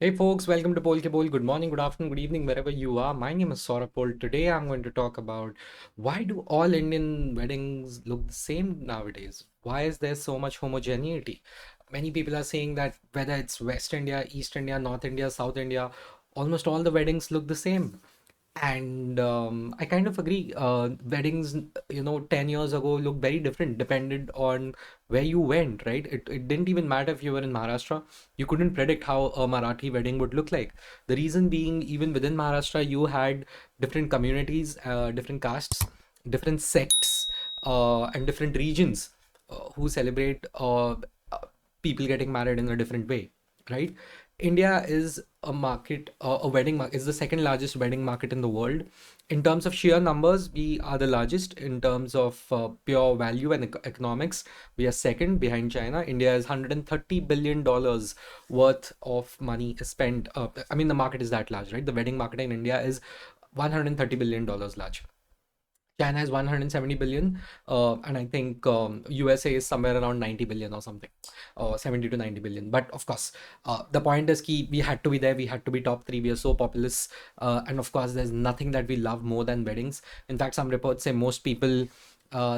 Hey folks, welcome to Pol Ke Pol. Good morning, good afternoon, good evening, wherever you are. My name is Saurabh Pol. Today I'm going to talk about why do all Indian weddings look the same nowadays? Why is there so much homogeneity? Many people are saying that whether it's West India, East India, North India, South India, almost all the weddings look the same. And I kind of agree. Weddings, 10 years ago looked very different, depended on where you went, right? It didn't even matter if you were in Maharashtra. You couldn't predict how a Marathi wedding would look like. The reason being, even within Maharashtra, you had different communities, different castes, different sects, and different regions who celebrate uh, people getting married in a different way, right? India is a market, a wedding market, is the second largest wedding market in the world. In terms of sheer numbers, we are the largest. In terms of pure value and economics, we are second behind China. India is $130 billion worth of money is spent. I mean, the market is that large, right? The wedding market in India is $130 billion large. China is 170 billion, and I think USA is somewhere around 90 billion or something, 70 to 90 billion. But of course, the point is key. We had to be there. We had to be top three. We are so populous, and of course, there's nothing that we love more than weddings. In fact, some reports say most people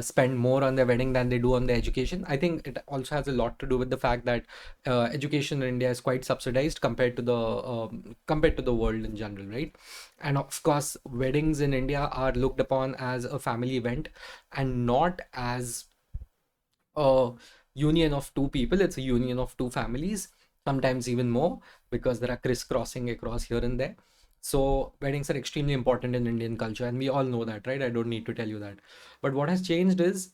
spend more on their wedding than they do on their education. I think it also has a lot to do with the fact that education in India is quite subsidized compared to the world in general, right? And of course, weddings in India are looked upon as a family event and not as a union of two people. It's a union of two families, sometimes even more, because there are crisscrossing across here and there. So weddings are extremely important in Indian culture, and we all know that, right? I don't need to tell you that. But what has changed is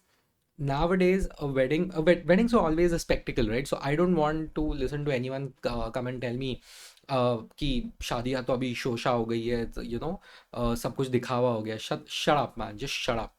nowadays weddings are always a spectacle, right? So I don't want to listen to anyone come and tell me कि शादियां तो अभी शोशा हो गई है, सब कुछ दिखावा हो गया. Shut up, man, just shut up.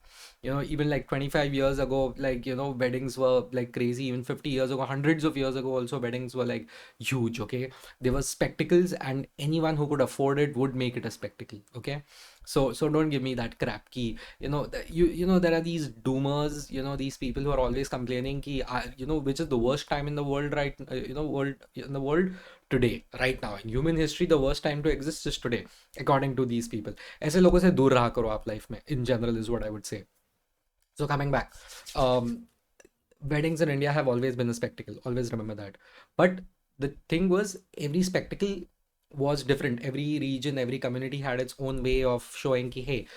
Even like 25 years ago, like, weddings were like crazy. Even 50 years ago, hundreds of years ago, also weddings were like huge, okay? They were spectacles, and anyone who could afford it would make it a spectacle, okay? So don't give me that crap key. There are these doomers, these people who are always complaining ki, which is the worst time in the world, right? World in the world today, right now in human history, the worst time to exist is today, according to these people. ऐसे लोगों से दूर रहा करो आप life में, in general, is what I would say. So coming back, um, weddings in India have always been a spectacle. Always remember that. But the thing was, every spectacle was different. Every region, every community had its own way of showing ki, hey,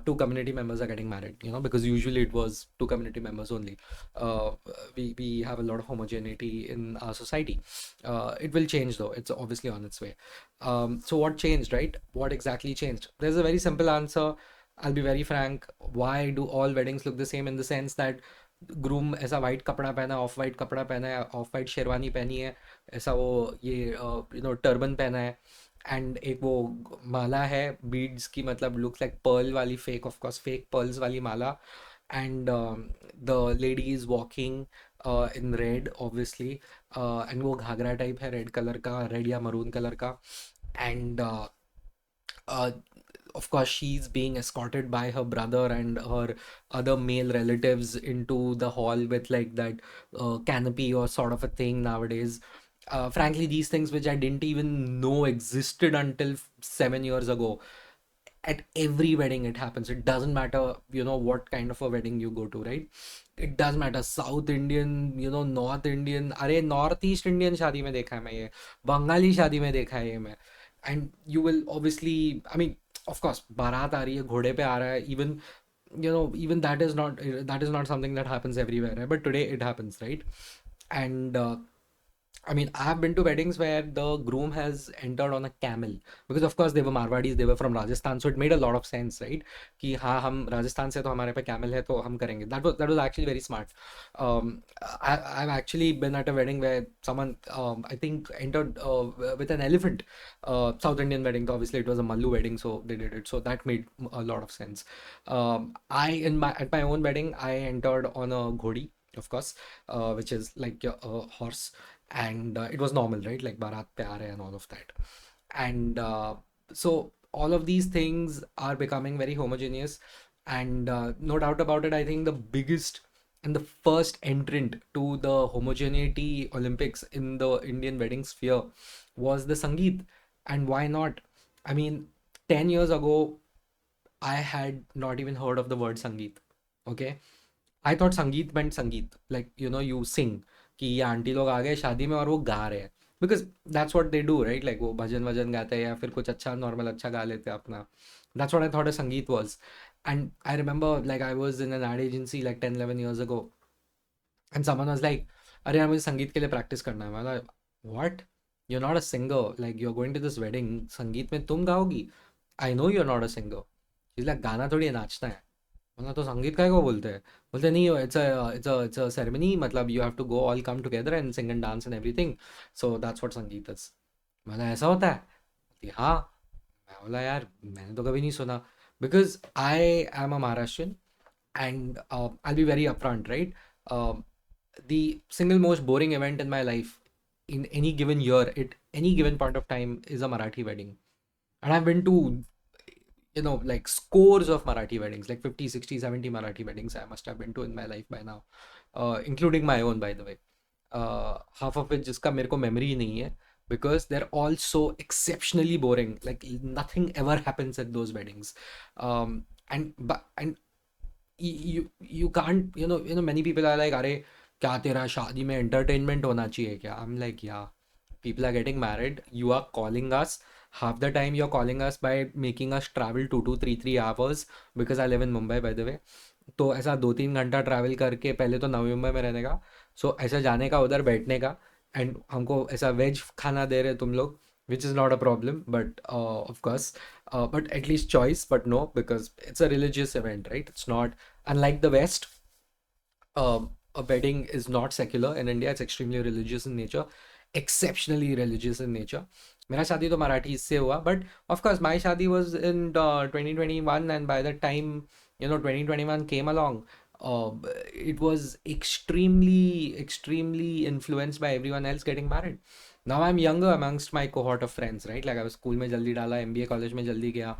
two community members are getting married. Because usually it was two community members only. Uh, we have a lot of homogeneity in our society. It will change though. It's obviously on its way. So what changed, right? What exactly changed? There's a very simple answer. I'll be very frank. Why do all weddings look the same? In the sense that groom ऐसा white कपड़ा पहना, of white कपड़ा पहना है, of white sherwani पहनी है, ऐसा वो ये टर्बन पहना है, एंड एक वो माला है बीड्स की, मतलब लुक्स लाइक पर्ल वाली, fake of course fake pearls वाली माला. And the lady is walking in red obviously, and वो घाघरा टाइप है, रेड कलर का, रेड या मरून कलर का. And uh, of course she's being escorted by her brother and her other male relatives into the hall with like that canopy or sort of a thing nowadays. Frankly, these things which I didn't even know existed until 7 years ago, at every wedding it happens. It doesn't matter what kind of a wedding you go to, right? It does matter, South Indian, North Indian, अरे North East Indian शादी में देखा है मैं ये, बंगाली शादी में देखा है ये मैं. And you will obviously, I mean, of course, बारात आ रही है, घोड़े पे आ रहा है, even that is not something that happens everywhere, right? But today it happens, right? And I mean, I have been to weddings where the groom has entered on a camel, because of course they were Marwadis, they were from Rajasthan, so it made a lot of sense, right? कि हाँ, हम राजस्थान से, तो हमारे पे camel है, तो हम करेंगे. That was actually very smart. I've actually been at a wedding where someone, I think, entered with an elephant. South Indian wedding, obviously it was a Mallu wedding, so they did it. So that made a lot of sense. At my own wedding, I entered on a ghodi, of course, which is like a horse, and it was normal, right? Like Bharat pe aa rahe and all of that. And so all of these things are becoming very homogeneous, and no doubt about it, I think the biggest and the first entrant to the homogeneity Olympics in the Indian wedding sphere was the Sangeet. And why not? I mean, 10 years ago, I had not even heard of the word Sangeet. Okay. I thought Sangeet meant Sangeet. Like, you sing. कि ये aunty लोग आ गए शादी में और वो गा रहे हैं. Because that's what they do, right? Like वो भजन वजन गाते हैं या फिर कुछ अच्छा नॉर्मल अच्छा गा लेते हैं अपना. That's what I thought a Sangeet was. And I remember like I was in an ad agency like 10, 11 years ago. And someone was like, अरे यार मुझे संगीत के लिए प्रैक्टिस करना है. मैं like, what? You're not a singer. Like you're going to this wedding. संगीत में तुम गाओगी? I know you're not a singer. She's like, गाना थोड़ी है, नाचना है. मतलब तो संगीत काय को बोलते हैं. बोलते नहीं, it's a ceremony. मतलब you have to go all come together and sing and dance and everything. So that's what संगीत is. मतलब ऐसा होता है. बोलती, हाँ. मैं बोला यार मैंने तो कभी नहीं सुना. Because I am a Maharashtrian and I'll be very upfront, right? Um, the single most boring event in my life in any given year at any given point of time is a Marathi wedding. And I've been to, like scores of Marathi weddings, like 50, 60, 70 Marathi weddings I must have been to in my life by now, including my own, by the way. Half of it जिसका मेरे को memory ही नहीं है because they're all so exceptionally boring. Like nothing ever happens at those weddings. And you can't, many people are like, अरे क्या तेरा शादी में entertainment होना चाहिए क्या? I'm like, yeah, people are getting married. You are calling us. Half the time you're calling us by making us travel 2 to 3 hours because I live in Mumbai, by the way. तो ऐसा 2-3 घंटा travel करके पहले तो नवी मुंबई में रहने का. सो ऐसा जाने का उधर बैठने का. एंड हमको ऐसा वेज खाना दे रहे तुम लोग, which is not a problem, but of course, but at least choice, but no, because it's a religious event, right? It's not, unlike the West, a wedding is not secular in India. It's extremely religious in nature, exceptionally religious in nature. मेरा शादी तो मराठी से हुआ, but of course my शादी was in 2021, and by the time 2021 came along, uh, it was extremely influenced by everyone else getting married. Now I'm younger amongst my cohort of friends, right? Like I was school में जल्दी डाला, MBA college में जल्दी गया,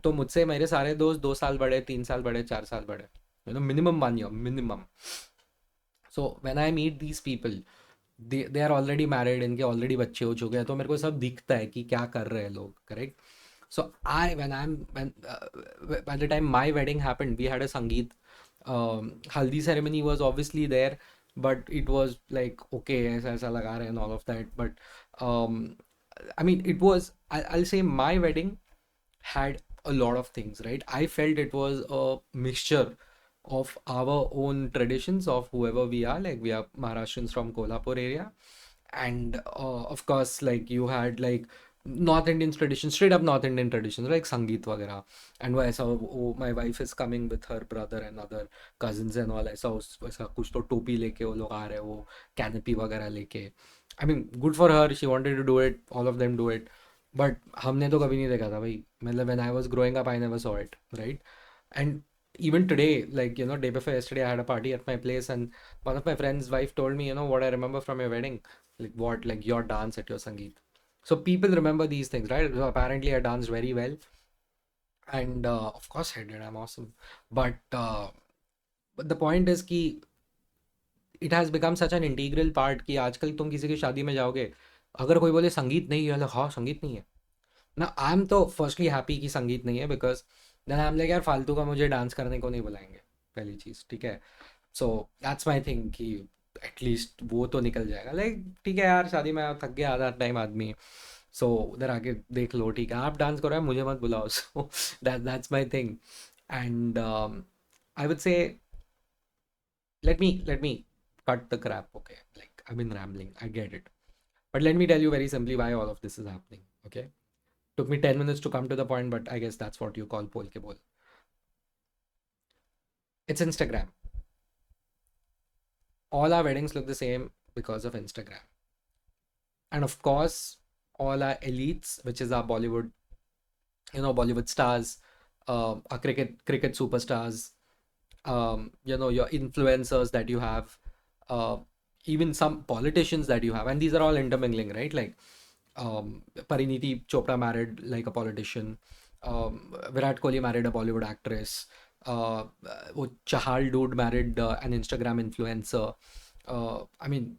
तो मुझसे मेरे सारे दोस्त 2 साल बड़े, 3 साल बड़े, 4 साल बड़े, minimum 1 year, minimum. So when I meet these people, they are already married, इनके already बच्चे हो चुके हैं, तो मेरे को सब दिखता है कि क्या कर रहे हैं लोग, correct? So when by the time my wedding happened, we had a Sangeet. Haldi ceremony was obviously there, but it was like okay, ऐसा ऐसा लगा रहे हैं and all of that. But um, I mean, I'll say my wedding had a lot of things, right? I felt it was a mixture of our own traditions of whoever we are. Like we are Maharashtrians from Kolhapur area, and of course, like you had like North Indian traditions, straight up North Indian traditions, like Sangeet वगैरह. And वो ऐसा my wife is coming with her brother and other cousins and all, ऐसा कुछ तो टोपी लेके वो लोग आ रहे हैं, वो canopy वगैरह लेके. I mean, good for her. She wanted to do it. All of them do it. But हमने तो कभी नहीं देखा था भाई. मतलब when I was growing up, I never saw it, right? And even today, like, day before yesterday, I had a party at my place, and one of my friend's wife told me, what I remember from your wedding. Like, what? Like, your dance at your Sangeet. So people remember these things, right? So apparently, I danced very well. And of course, I did. I'm awesome. But the point is कि it has become such an integral part कि आजकल तुम किसी की शादी में जाओगे, अगर कोई बोले संगीत नहीं है, like, हाँ संगीत नहीं है ना. आई एम तो फर्स्टली हैप्पी कि संगीत नहीं है, because then I am like यार फालतू का मुझे डांस करने को नहीं बुलाएंगे, पहली चीज़, ठीक है. सो दैट्स माई थिंग कि एटलीस्ट वो तो निकल जाएगा. लाइक ठीक है यार, शादी में थक गया आधा टाइम आदमी, सो उधर आके देख लो, ठीक है आप डांस करो, मुझे मत बुलाओ. So that's my thing. And I would say let me cut the crap, okay? Like I've been rambling, I get it, but let me tell you very simply why all of this is happening, okay? Took me 10 minutes to come to the point, but I guess that's what you call pol ke bol. It's Instagram. All our weddings look the same because of Instagram. And of course, all our elites, which is our Bollywood, Bollywood stars, our cricket superstars, your influencers that you have, uh, even some politicians that you have, and these are all intermingling, right? Like Pariniti Chopra married like a politician. Virat Kohli married a Bollywood actress. वो Chahal dude married an Instagram influencer. I mean,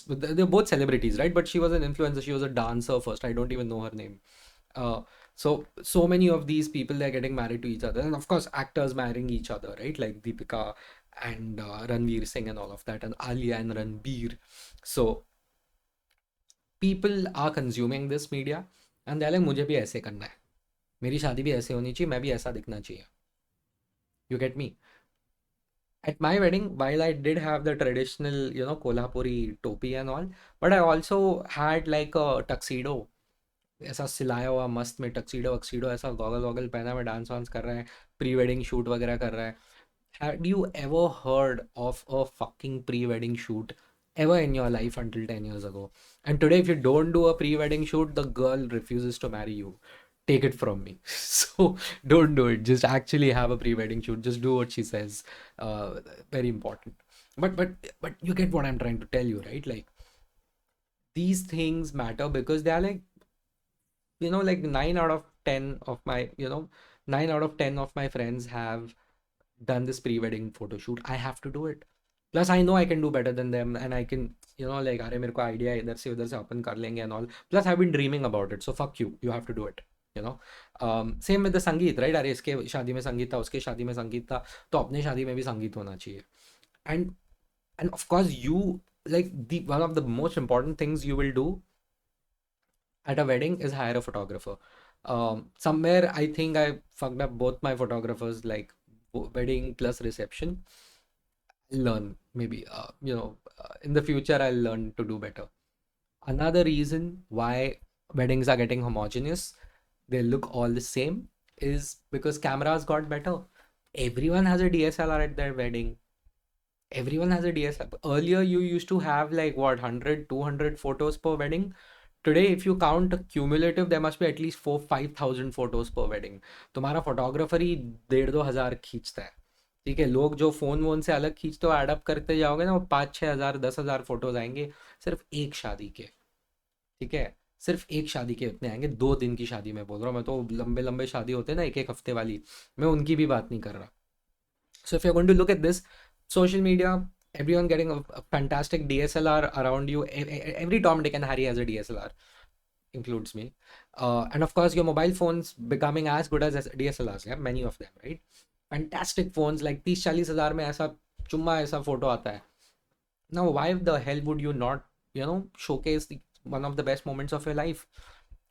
they're both celebrities, right? But she was an influencer. She was a dancer first. I don't even know her name. Uh, so many of these people, they're getting married to each other, and of course, actors marrying each other, right? Like Deepika and Ranveer Singh and all of that, and Alia and Ranbir. So people are consuming this media, and they're like, मुझे भी ऐसे करना है, मेरी शादी भी ऐसे होनी चाहिए, मैं भी ऐसा दिखना चाहिए. You get me? At my wedding, while I did have the traditional, Kolhapuri topi and all, but I also had like a tuxedo. ऐसा सिलाया हुआ मस्त में टक्सीडो वक्सीडो, ऐसा गॉगल वॉगल पहना में डांस वांस कर रहा है, प्री वेडिंग शूट वगैरह कर रहा है. Had you ever heard of a fucking pre-wedding shoot ever in your life until 10 years ago? And today, if you don't do a pre-wedding shoot, the girl refuses to marry you. Take it from me. So don't do it. Just actually have a pre-wedding shoot. Just do what she says. Very important. But you get what I'm trying to tell you, right? Like these things matter because they are like, like 9 out of 10 of my, 9 out of 10 of my friends have done this pre-wedding photo shoot. I have to do it. Plus, I know I can do better than them, and I can, like, अरे मेरे को idea है इधर से उधर से अपन कर लेंगे and all. Plus, I've been dreaming about it, so fuck you. You have to do it. You know. Same with the संगीत, right? अरे इसके शादी में संगीत था, उसके शादी में संगीत था, तो अपने शादी में भी संगीत होना चाहिए. And of course, the one of the most important things you will do at a wedding is hire a photographer. Somewhere I think I fucked up both my photographers, like wedding plus reception. Learn maybe, in the future I'll learn to do better. Another reason why weddings are getting homogeneous, they look all the same, is because cameras got better. Everyone has a DSLR at their wedding. Everyone has a DSLR. Earlier, you used to have like what, 100, 200 photos per wedding. Today, if you count cumulative, there must be at least 4-5,000 photos per wedding. तुम्हारा photographer ही 1,500-2,000 खींचता है. ठीक है, लोग जो phone वोन से अलग खींचते हो, एडअप करते जाओगे ना, वो 5-6 हज़ार 10,000 फोटोज आएंगे सिर्फ एक शादी के. ठीक है, सिर्फ एक शादी के इतने आएंगे, 2 दिन की शादी में बोल रहा हूँ मैं. तो लंबे लंबे शादी होते हैं ना, एक एक हफ्ते वाली, मैं उनकी भी बात नहीं कर रहा. So if you're going to look at this, social media, everyone getting a fantastic DSLR around you. Every Tom, Dick and Harry has a DSLR, includes me. And of course, your mobile phones becoming as good as DSLRs. Yeah, many of them, right? Fantastic phones, like 30-40 हज़ार में ऐसा चुम्मा ऐसा photo आता है. Now, why the hell would you not, showcase one of the best moments of your life?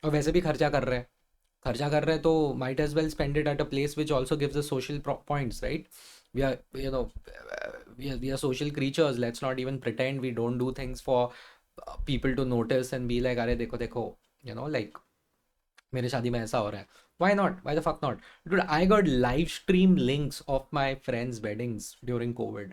और वैसे भी खर्चा कर रहे हैं तो might as well spend it at a place which also gives us social points, right? We are, we are social creatures. Let's not even pretend we don't do things for people to notice and be like, अरे देखो देखो, like मेरे शादी में ऐसा हो रहा है. Why not? Why the fuck not? Dude, I got live stream links of my friends' weddings during COVID.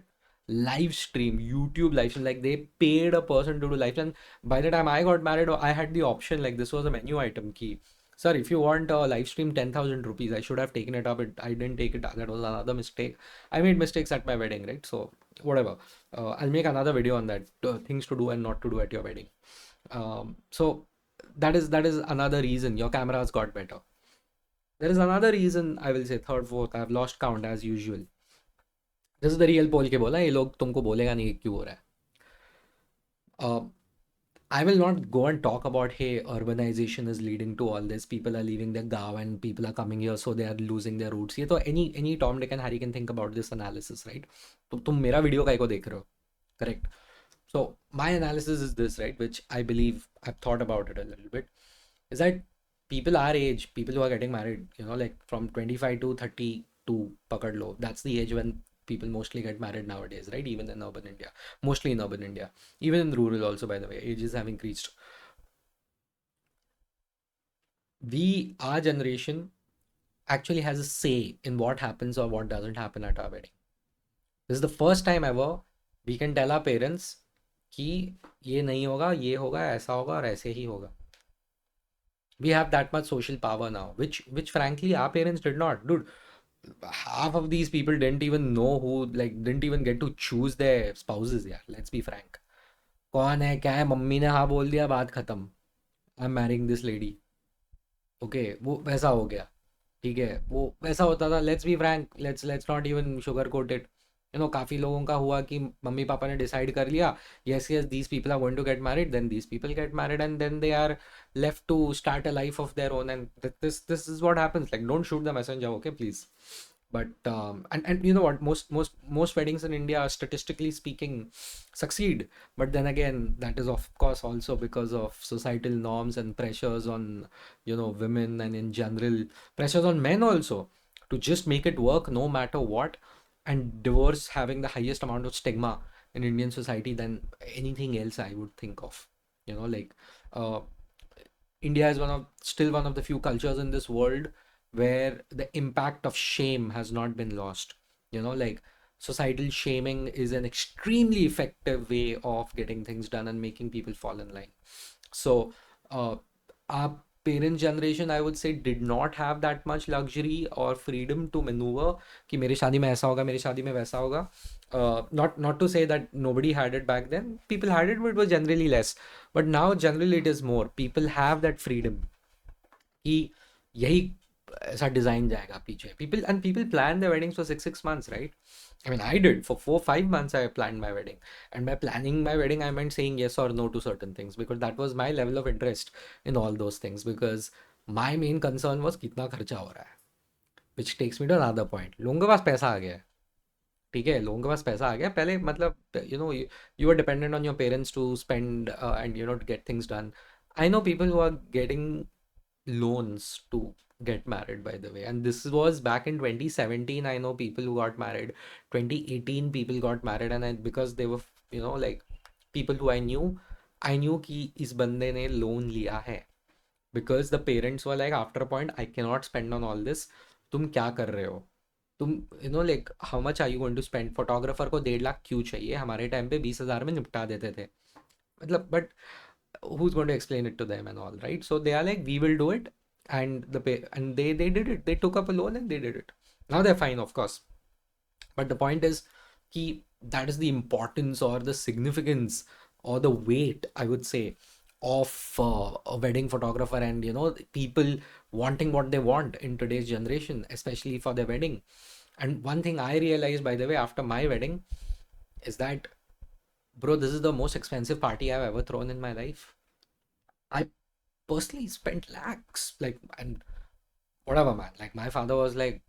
Live stream, YouTube live stream. Like they paid a person to do live stream. By the time I got married, I had the option. Like this was a menu item key. Sir, if you want a live stream, 10,000 rupees. I should have taken it up. I didn't take it. That was another mistake. I made mistakes at my wedding, right? So whatever. I'll make another video on that. Things to do and not to do at your wedding. So that is another reason your cameras got better. There is another reason, I will say third, fourth. I have lost count as usual. This is the real पोल के बोला, ये लोग तुमको बोलेगा नहीं कि क्यों हो रहा है. I will not go and talk about, hey, urbanization is leading to all this. People are leaving their gaon and people are coming here, so they are losing their roots. ये तो any Tom, Dick and Harry can think about this analysis, right? तो तुम मेरा video काहे को देख रहे हो? Correct. So my analysis is this, right, which I believe I've thought about it a little bit, is that people our age, people who are getting married, like from 25 to 32, pakad lo, that's the age when people mostly get married nowadays, right? Even in urban India, mostly in urban India, even in rural also, by the way, ages have increased. Our generation actually has a say in what happens or what doesn't happen at our wedding. This is the first time ever we can tell our parents कि ये नहीं होगा, ये होगा, ऐसा होगा और ऐसे ही होगा. We have that much social power now, which frankly our parents did not. Dude, half of these people didn't even know didn't even get to choose their spouses. Yeah, let's be frank. कौन है, क्या है, mummy ने हाँ बोल दिया, बात खत्म. I'm marrying this lady. Okay, वो वैसा हो गया. ठीक है, वो वैसा होता था, let's be frank, let's not even sugar coat it, काफ़ी लोगों का हुआ कि मम्मी पापा ने डिसाइड कर लिया, yes yes these people are going to get married, then these people get married and then they are left to start a life of their own, and this is what happens, like don't shoot the messenger, okay please. But and you know what, most weddings in India, statistically speaking, succeed. But then again, that is of course also because of societal norms and pressures on, women, and in general pressures on men also, to just make it work no matter what. And divorce having the highest amount of stigma in Indian society than anything else I would think of. Like, uh, India is still one of the few cultures in this world where the impact of shame has not been lost. Like, societal shaming is an extremely effective way of getting things done and making people fall in line. So, our parent generation, I would say, did not have that much luxury or freedom to maneuver कि मेरी शादी में ऐसा होगा, मेरी शादी में वैसा होगा. Not to say that nobody had it back then. People had it, but it was generally less. But now generally it is more. People have that freedom कि यही ऐसा डिजाइन जाएगा पीछे. People plan their weddings for 6 months, right? I mean, I did for 4 5 months. I planned my wedding, and by planning my wedding, I meant saying yes or no to certain things, because that was my level of interest in all those things. Because my main concern was कितना खर्चा हो रहा है, which takes me to another point. लोगों के पास पैसा आ गया है, ठीक है, लोगों के पास पैसा आ गया. पहले मतलब you were dependent on your parents to spend, and to get things done. I know people who are getting loans to get married, by the way, and this was back in 2017. I know people who got married. 2018 people got married, and because they were, like, people who I knew कि इस बंदे ने loan लिया है, because the parents were like, after a point, I cannot spend on all this. तुम क्या कर रहे हो? तुम, like, how much are you going to spend? Photographer को 1.5 लाख क्यों चाहिए? हमारे टाइम पे 20,000 में निपटा देते थे. मतलब, but who's going to explain it to them and all, right? So they are like, we will do it. And they did it. They took up a loan and they did it. Now they're fine, of course. But the point is that is the importance or the significance or the weight, I would say, of a wedding photographer, and people wanting what they want in today's generation, especially for their wedding. And one thing I realized, by the way, after my wedding, is that, bro, this is the most expensive party I've ever thrown in my life. I personally spent lakhs, like, and whatever, man. Like, my father was like,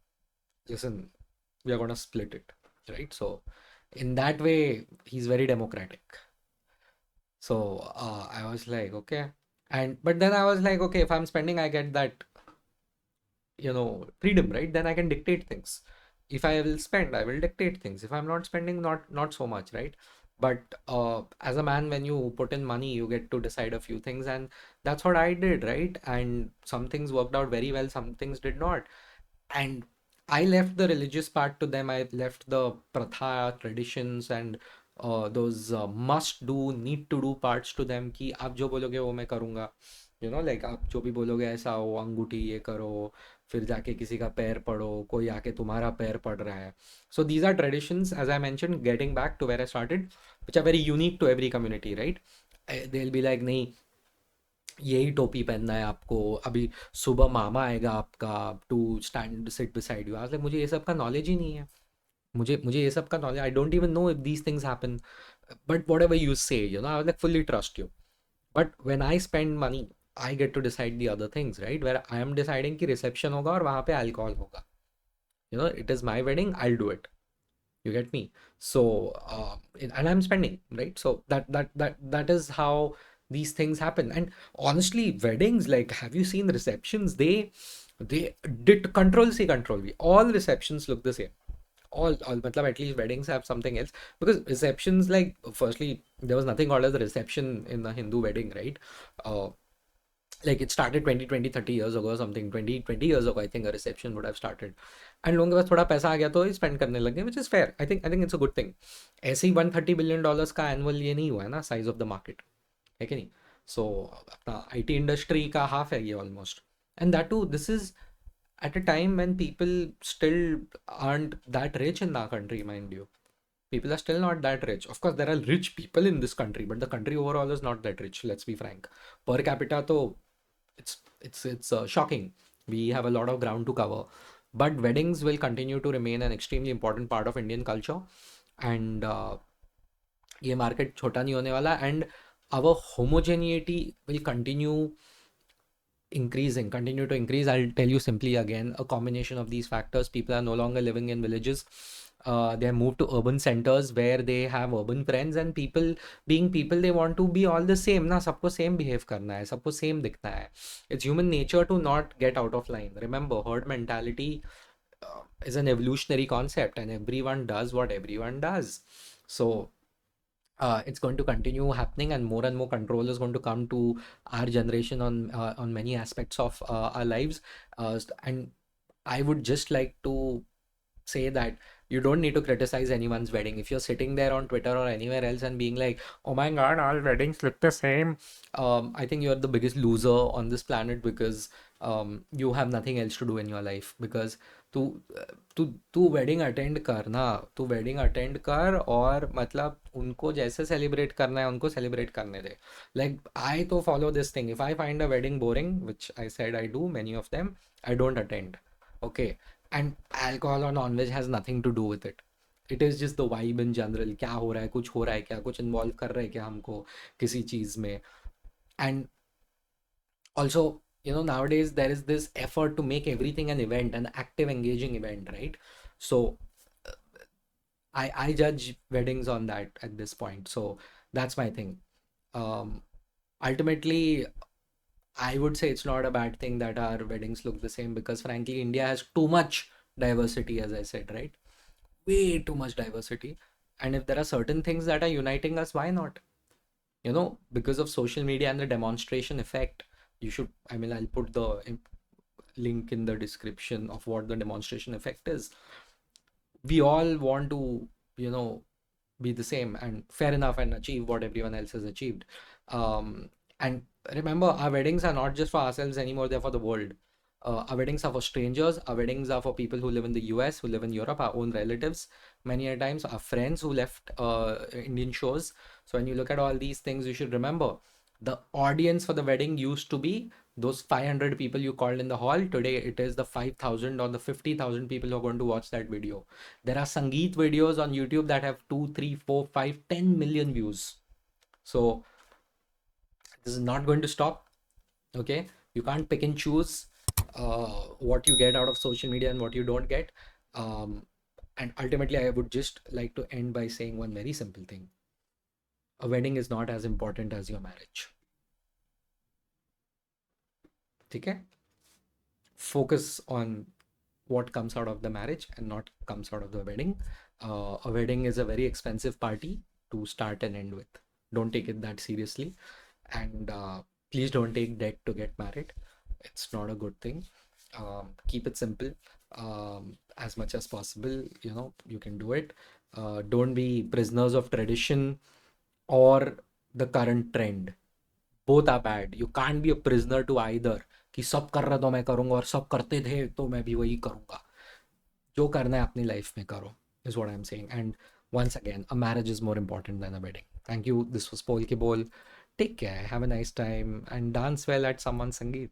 listen, we are gonna split it, right? So in that way, he's very democratic. So I was like, okay. But then I was like, okay, if I'm spending, I get that, freedom, right? Then I can dictate things. If I will spend, I will dictate things. If I'm not spending, not so much, right? But as a man, when you put in money, you get to decide a few things, and that's what I did, right? And some things worked out very well, some things did not. And I left the religious part to them. I left the pratha, traditions, and those must do, need to do parts to them. कि आप जो बोलोगे वो मैं करूँगा. Like, आप जो भी बोलोगे ऐसा हो, अंगूठी ये करो, फिर जाके किसी का पैर पड़ो, कोई आके तुम्हारा पैर पड़ रहा है. So these are traditions, as I mentioned, getting back to where I started, which are very unique to every community, right? They'll be like, नहीं, यही टोपी पहनना है आपको, अभी सुबह मामा आएगा आपका to stand sit beside you. आज लाइक, मुझे ये सब का नॉलेज ही नहीं है. मुझे ये सब का knowledge, I don't even know if these things happen. But whatever you say, I like fully trust you. But when I spend money, I get to decide the other things, right? Where I am deciding कि reception होगा और वहाँ पे alcohol होगा. It is my wedding, I do it. You get me? So and I'm spending, right? So that is how these things happen. And honestly, weddings, like, have you seen receptions? They did control C control V, all receptions look the same. All matlab, at least weddings have something else, because receptions, like, firstly, there was nothing called as a reception in a Hindu wedding, right? Like, it started 20, 20, 30 years ago or something. 20 years ago, I think a reception would have started. And लोगों के पास थोड़ा पैसा आ गया तो spend करने लगे, which is fair. I think it's a good thing. ऐसे ही $130 billion का एनुअल ये नहीं हुआ है ना, साइज ऑफ द मार्केट, है कि नहीं? सो अपना IT इंडस्ट्री का हाफ है ये almost. And that too, this is at a time when people still aren't that rich in our country, mind you. People are still not that rich. Of course, there are rich people in this country, but the country overall is not that rich. Let's be frank. Per capita, तो it's shocking. We have a lot of ground to cover. But weddings will continue to remain an extremely important part of Indian culture. And ये market छोटा नहीं होने वाला. And our homogeneity will continue to increase. I'll tell you simply again, a combination of these factors. People are no longer living in villages. They have moved to urban centers where they have urban friends, and people being people, they want to be all the same ना, सबको same behave करना है, सबको same दिखना है. It's human nature to not get out of line. Remember, herd mentality is an evolutionary concept, and everyone does what everyone does. So it's going to continue happening, and more control is going to come to our generation on many aspects of our lives. And I would just like to say that you don't need to criticize anyone's wedding. If you're sitting there on Twitter or anywhere else and being like, oh my god, all weddings look the same, I think you're the biggest loser on this planet, because you have nothing else to do in your life. Because तू तू तू wedding attend कर ना, तू wedding attend कर, और मतलब उनको जैसे सेलिब्रेट करना है उनको सेलिब्रेट करने दे. लाइक आई तो follow this thing. If I find a wedding boring, which I said I do many of them, I don't attend. Okay. And alcohol और non veg has nothing to do with it. It is just the vibe in general. क्या हो रहा है, कुछ हो रहा है क्या, कुछ इन्वॉल्व कर रहे हैं क्या हमको किसी चीज़ में. And also, nowadays there is this effort to make everything an event, an active engaging event, right? So uh, I judge weddings on that at this point. So that's my thing. um Ultimately, I would say it's not a bad thing that our weddings look the same, because frankly India has too much diversity, as I said, right? Way too much diversity. And if there are certain things that are uniting us, why not? Because of social media and the demonstration effect, you should, I mean, I'll put the link in the description of what the demonstration effect is. We all want to, you know, be the same and fair enough and achieve what everyone else has achieved. And remember, our weddings are not just for ourselves anymore, they're for the world. Our weddings are for strangers, our weddings are for people who live in the US, who live in Europe, our own relatives, many a times, our friends who left Indian shores. So when you look at all these things, you should remember the audience for the wedding used to be those 500 people you called in the hall. Today it is the 5,000 or the 50,000 people who are going to watch that video. There are Sangeet videos on YouTube that have 2, 3, 4, 5, 10 million views. So this is not going to stop. Okay, you can't pick and choose what you get out of social media and what you don't get. And ultimately, I would just like to end by saying one very simple thing: a wedding is not as important as your marriage. Okay? Focus on what comes out of the marriage and not comes out of the wedding. A wedding is a very expensive party to start and end with. Don't take it that seriously. And please don't take debt to get married. It's not a good thing. Keep it simple as much as possible. You can do it. Don't be prisoners of tradition or the current trend. Both are bad. You can't be a prisoner to either. कि सब कर रहा तो मैं करूंगा, और सब करते थे तो मैं भी वही करूंगा. जो करना है अपनी लाइफ में करो, is what I'm saying. And once again, a marriage is more important than a wedding. Thank you. This was Pol Ki Bol. Take care. Have a nice time and dance well at someone's Sangeet.